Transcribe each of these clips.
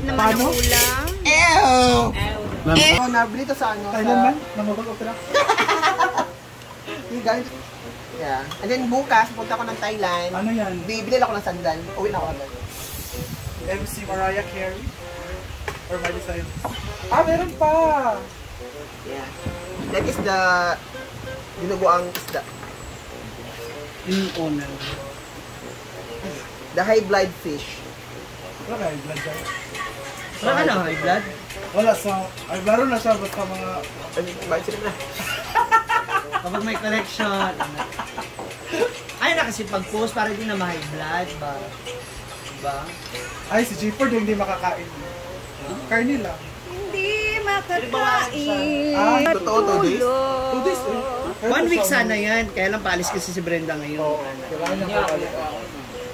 naman ang ulam. Ew! Ew! Nabili to sa ano? Thailand man? Namabag opera? Yung guys. Yeah. And then bukas, punta ako ng Thailand. Ano yan? Bibili ako ng sandal. Uwi na ako agad. MC Mariah Carey? Or Miley Cyrus? Ah, meron pa! Yeah. That is the dinuguang isda. Owner. The high blood fish. Wala ka high blood dyan? Wala ka na high blood? Wala sa... Ay, laro na siya basta mga... Bakit sila na? Kapag may collection. Ay na kasi pag-post para hindi na ma-high blood ba? Diba? Ay, si J-Ford hindi makakain. Carne lang. Hindi makakain. Ah, totoo, 2 days? 2 days eh. 1 week sana yan. Kaya lang paalis kasi si Brenda ngayon. Oo, kailangan niya pabalik.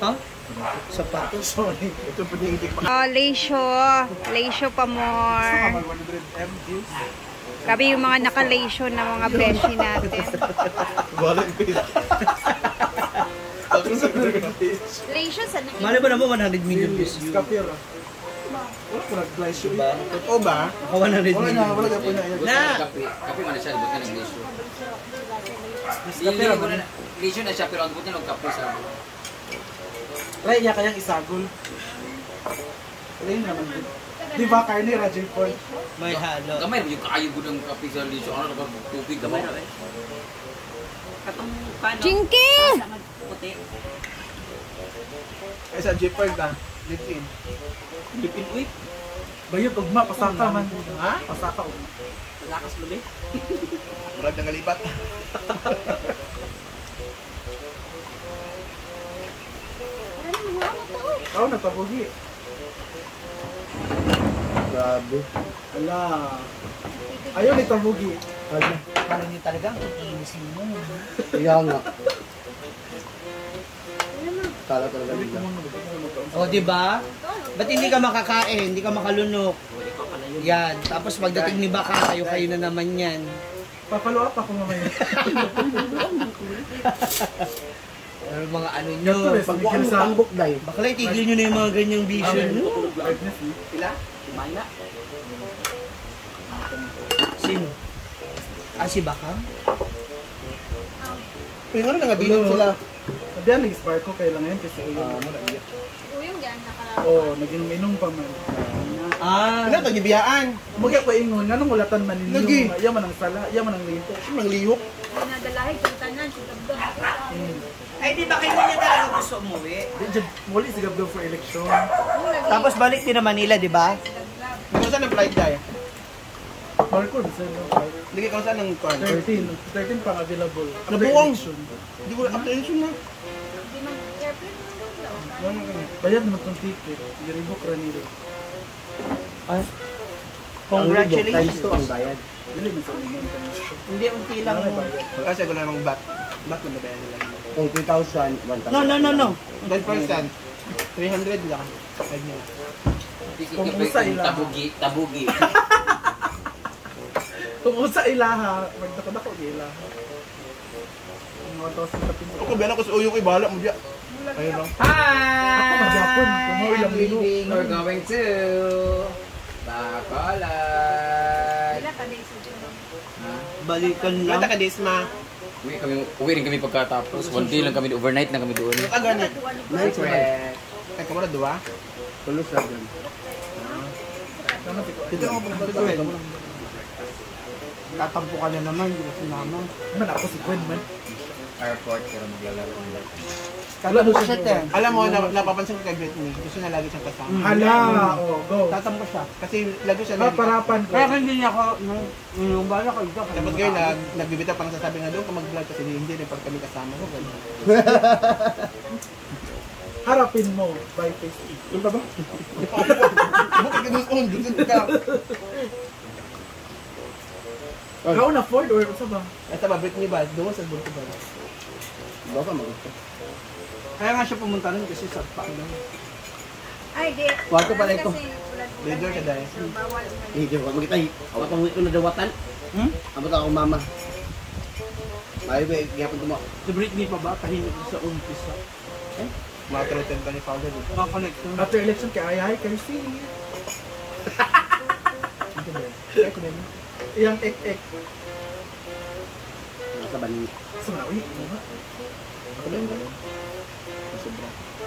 Huh? Sapatos. Sorry. Ito po yung itik pa. Oh, Leisho. Leisho pa more. Saka mag 100M views. Kabi yung mga naka-leisho na mga beshi natin. Balang fish. Ako sa Leisho sa Mali ba naman 100 million views yun? Kapira. Wala ko nag-flash yun. Totoo ba? Ako 100 Wala million. na, wala ka po na. Na! Kape man na siya, buti na nag-leisyo. Kapira ba? Leisyo na siya, pero ang buti na nag-kape sa... Wala niya kayang isagol. Wala yun naman din. Di ba, carne, Rajan Ford? May halo. Gamay, yung kaayo ko ng kape sa leisyo. Ano na ba, tubig, gamay na eh. Jinky! Ay sa Jeepard ka. Lipin. Lipin, uy. Bayot, ugma, pasaka man. Ha? Pasaka, ugma. Lakas lubi. Murag nang ngalibat. Oo, natabuhi. Grabe. Ala. Ayaw ni tabugi. Parang yun talagang iinisin mo. Kaya nga. Kala talaga nila. O, diba? Ba't hindi ka makakain? Hindi ka makalunok? Yan. Tapos pagdating ni Baka, kayo na naman yan. Papalo up ako mamaya. Ano mga ano nyo? Pag-bukal sa ambok dahil. Bakla, itigil nyo na yung mga ganyang vision nyo. Sila? Maya. Sino? Ah, si Baka? Pero nga nangabilin sila. Sabihan, nag-spark ko kailangan kasi uyong. Uyong dyan, nakalala. Oo, nag-inom pa man. Ah, Ano ito, gibiyaan? Mugya ko ingon, nga nung ulatan man Lagi. ninyo. Yaman ang sala, yaman ang lito. Nang lihok. Pinadalahin sa tanan, sa dabdog. ay di ba kayo niya talaga gusto umuwi? Muli si Gabgab for election. Tapos balik din na Manila, di ba? Kung saan ang flight dahil? Marco, bisa na. Hindi kung saan ang kwan? 13 pang available. After Nabuwang. election. Hindi ko na attention na. Bayad naman tong ticket. Iribok ra nila. Ay. Congratulations. ang bayad. Dili man sa inyo. Hindi, unti lang. Kasi ko na ng back. Back ko na bayan nila. Kung 2,000, 1,000. No. 10%. 300 lang. Pag nila. Kung usa ila. Tabugi. Kung usa ilaha, magdako-dako ilaha. 1,000 kapin. Ako ba ko sa uyo ko ibahala mo diya. Ayun lang. Ako magyapon. Kung mo ilang lino. We're going to Bacolod. Balikan lang. Mata ka Desma. Uwi rin kami pagkatapos. One day lang kami, overnight lang kami doon. Ka ganit. Nice one. Ay kamara duwa. Tulos na dyan. Dito ako pagdagawin. Tatampo ka na naman, hindi na sinama. Man ako si Gwen man. Airport, pero maglalaro ng light. Tatampo siya te. Alam mo, napapansin ko kay Great Me, gusto niya lagi siyang kasama. Hala, go. Tatampo siya. Kasi lagi siya Paparapan ko. Kaya hindi niya ako, yung bala ko ito. Tapos ngayon, nagbibitaw pang sasabi nga doon ka mag-vlog kasi hindi rin pag kami kasama ko. Harapin mo by face. Yung ba ba? Bukit ka doon, dito ka. How na Ford or sa ba? Ito ba, Britney ba? Doon sa Bulto ba? Baka mag-gusto. Kaya nga siya pumunta rin kasi sa Pangdang. Ay, di. Kwarto pala ito. Leader ka dahil. Bawal. Hindi ko magkita. Awat ang ko na dawatan. Abot ako mama. Ay, ba, gyapon ko mo. Si Britney pa ba? Tahimik sa umpisa. Mga treated ka ni Fowler dito. Makakonect na. After election kay Ayay, kay si Iyang ek-ek. Nasa bani. Sumana, uy, ano ba?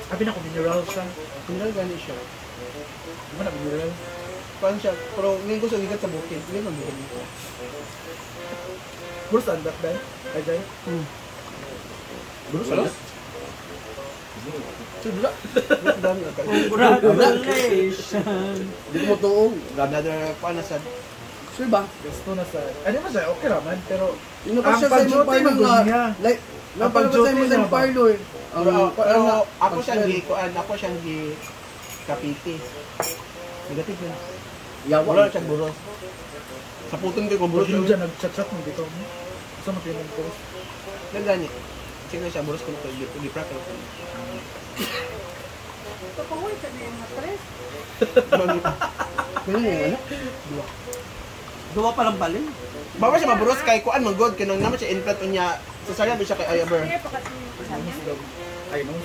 Sabi na ko, mineral siya. Mineral gani siya. Di ba na mineral? Paano siya? Pero ngayon ko sa ligat sa bukid. Ngayon ang bukid nito. Bruce Andat ba? Ajay? Bruce, ano? Sudla. Dami na kayo. Congratulations! Hindi ko mo tuong. Another, paano sa... Sure ba? Gusto na sa... Ano ba siya? Okay naman, pero... Yun pa siya sa imong pag-duty parlor na nga. niya. Like, Ang napalabas sa pag-duty imong niya sa ba? parlor. Pero ako siyang ako siyang kapiti. Negative yun. Yawa. Wala siyang buros. Sa putong ko buros Yung yun. dyan, nag-chat-chat mo dito. Gusto mo tinong ko. Nagani. Sige siya, buros ko na ito. Di-prak ko. Kaya yung ano? Duwa pa lang bali. Bawa siya maburos kay kuan manggod kanang naman siya implant unya sa saya siya kay Ayaber. Ay, no?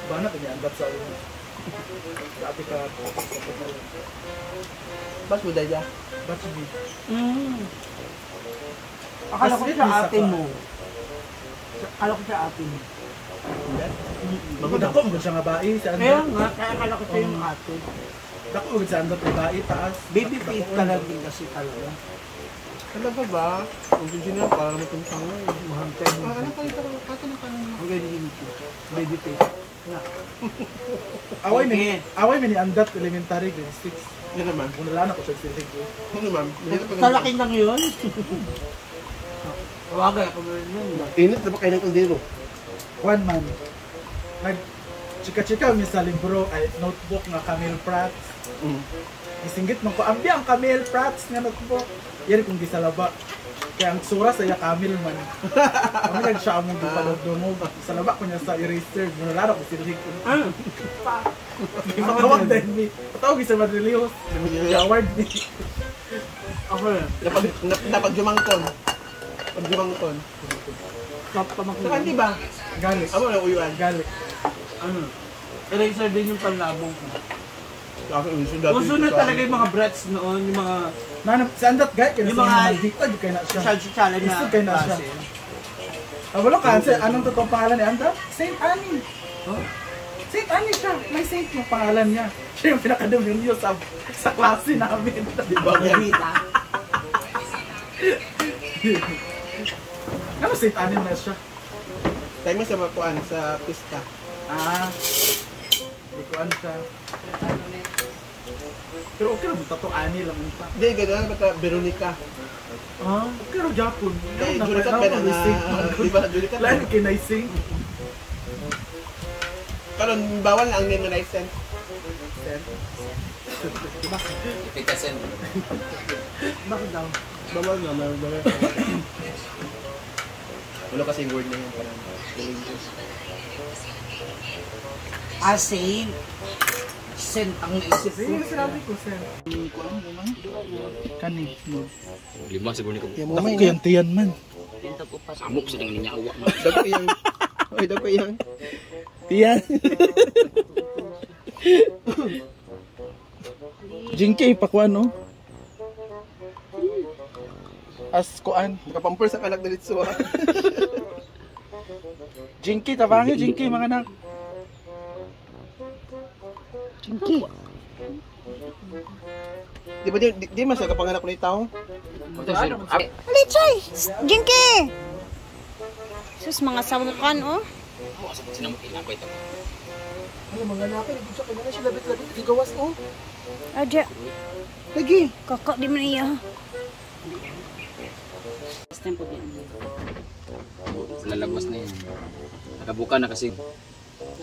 Banat niya, andat sa ulo. Dati ka, Bas mo daya. batch B. Akala ko siya ate mo. Akala ko siya ate mo. Dako mo siya nga bae, si Kaya Andat. nga, kaya akala ko siya yung ate. Dako mo si Andat yung bae, taas. Baby feet Dako, talaga din kasi talaga. Talaga ba? Kung sinyo para mo tong tango. Mahal kayo. Ano pa ito kato na kanang Ang ganyan ko. Baby feet. Away mi ni Andat elementary grade 6. Yan naman. Kung nalaan ako siya silig ko. Ano ma'am? Sa laki lang yun. Wagay ako meron yun. Init na ba kayo ng kaldero? One man. Nag chika-chika mi sa libro ay notebook nga Camille Prats. Isinggit man ko ambi ang Camille Prats nga notebook. Yan kung gisalaba. Kaya ang sura sa iya Camille man. Kami lang siya among gipadugdungog. Salaba ko niya sa eraser. Gunalaro ko silig ko. Makawag din mi. Patawag isa madrelios. Award ni. Ako yun. Napagjumangton. Pagjumangton. Saka di ba? Galit. Amo na uyuan. Galit. Ano? Eraser din yung panlabong ko. Uso Uso na talaga yung mga brats noon, yung mga Nanap, si Andat gaya kaya Yung sa mga- mga maldita, di kaya na siya. challenge na Gusto kayo na siya. klase. Wala cancel. Anong totoong pangalan ni Andat? Saint Annie. Saint Annie siya. May Saint yung pangalan niya. Siya yung pinakademonyo sa klase namin. Di ba? Rita. Ano Saint Annie na siya? Tayo mo sa makuan sa pista. Hindi ko ano siya. Pero okay lang, tato Annie lang yun pa. Hindi, gano'n ba ito? Veronica. Okay lang, Japon. Eh, Julicat ba na na? Di ba? Julicat Lain ba? kay Naising. Karon bawal na ang name na license. Ipikasin. Bakit daw? Bawal na, bawal. Wala kasing word na yun parang religious. Saint. Saint ang naisip Sige, ko. sinabi ko, Sen. Kani. Lima siguro ni ko. Ako kayang tiyan man. Samok sa tingin niya awa. Dago iyang. Oy, dago iyang. Tiyan. Jinky, pakuan, no? As kuan. Nakapampur sa kanak na litso. Jinky, tabangi, Jinky, mga anak. Jinky. Di ba di mas nakapanganak ko ni tao? Alichay! Jinky! Sus, mga samukan, oh. Sinamok ina ko ito. Ay, mga napin, hindi siya kanya siya labit-labit, gigawas oh. Adya, Lagi. kakak di man iya. Lalabas na yan. Nakabuka na kasi.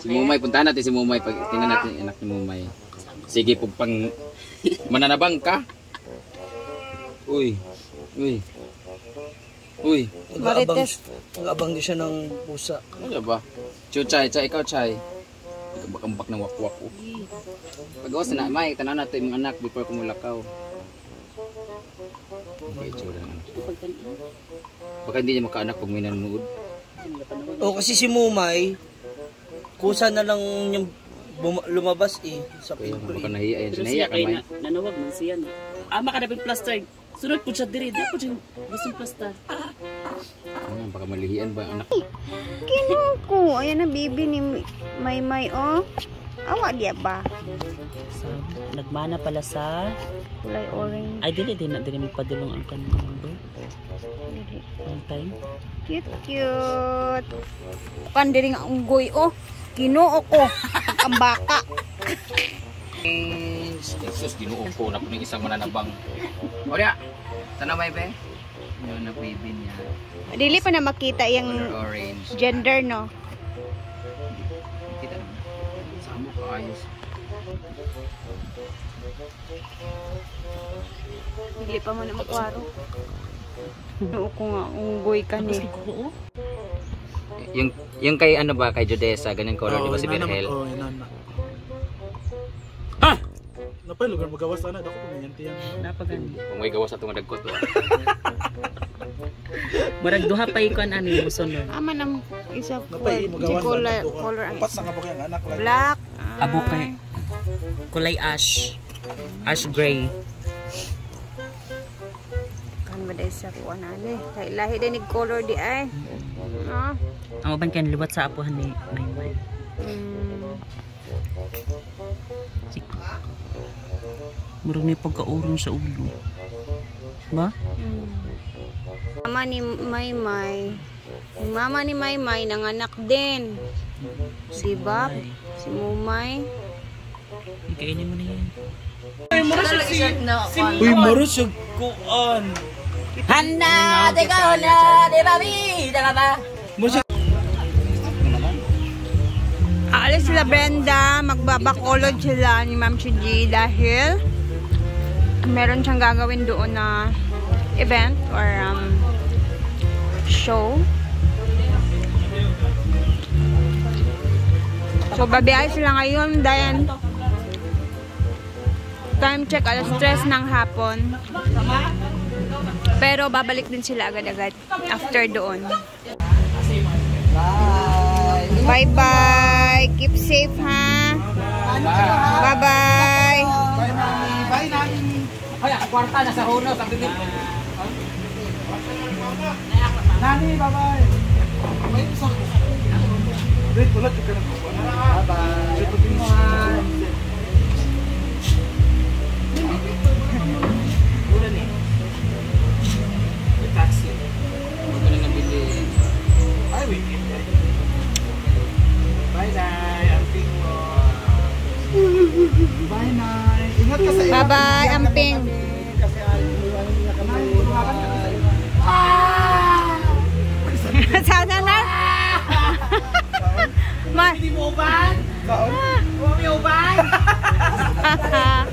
Si Mumay, puntahan natin si Mumay. Pag tingnan natin yung anak ni Mumay. Sige, pag mananabang ka. Uy. Uy. Uy. Nag-abang din siya ng pusa. Ano ba? Chay, ikaw Chay. Bakambak ng wakwak. Pag-awas na, May, tanaw natin yung anak before kumulakaw. Okay, tsura ng anak. Baka hindi niya makaanak pag may nanonood. O kasi si Mumay, Kusa na lang yung lumabas eh. Sa Kaya pinto baka eh. nahiya yan. Pero Nahiya siya ka kay may. nanawag man siya na. Makadapit plaster. Sunod po siya diri. Di po siya gustong plaster. Baka malihian ba ang anak? Kinuko. Ayan na bibi ni Maymay, oh. Awa diya ba? So, nagmana pala sa... Kulay orange. Ay, dili din na dili magpadulong ang kanang number. Long time. Cute. Kan diri nga unggoy, oh. Kinuo ko. Ang baka. Jesus, ginuog ko na po ng isang mananabang. O diya, sana may be? Yun na baby niya. Dili pa na makita yung Color orange. gender, no? Kita naman. Saan mo kaayos? Dili pa mo na makwaro. Kinuo ko nga, unggoy ka ni. Yung kay ano ba, kay Jodessa, ganyan color, di ba si Virgel? Oo, inana. Napay lugar magawas sana dako kumayanti yan. Napagani. Kung may gawa sa itong dagkot. Murag duha pa ikon ani musunod. Aman ang isa Napay magawas color ang upat na kabog yung anak lang. black. Abo kay kulay ash. Ash gray. Kan ba dahil sa kuwan ali? Kay lahi din ni color di ay. Ah. Ang uban kan liwat sa apuhan ni Maymay. Murag may pagka-urong sa ulo. Ba? Mama ni Maymay. Yung mama ni Maymay nanganak din. Diba? Si Mumay. Ikainin mo na yan. Uy, maro siya kuan. Handa! Teka na! Di ba, Mi? Teka ba? Aalis sila Brenda, magbabakolod sila ni Ma'am Chiji dahil meron siyang gagawin doon na event or show. So babiyahe sila ngayon dahil time check 3:00 ng hapon. Pero babalik din sila agad-agad after doon. Bye-bye. Keep safe, ha? Bye-bye. Bye, Nani. Ay, kwarta na sa huno sa bibig. Nani, bye-bye. May isa. Wait, ulat ka na. Bye-bye. Ulan eh. May taxi. Huwag ka na nabili. Ay, wait. Bye, Nay. Amping mo. Bye, Nay. Ingat ka sa iyo. Bye-bye, Amping. Kasi niya kami. Sana na? Hindi mo uban? Huwag mo uban? Ma.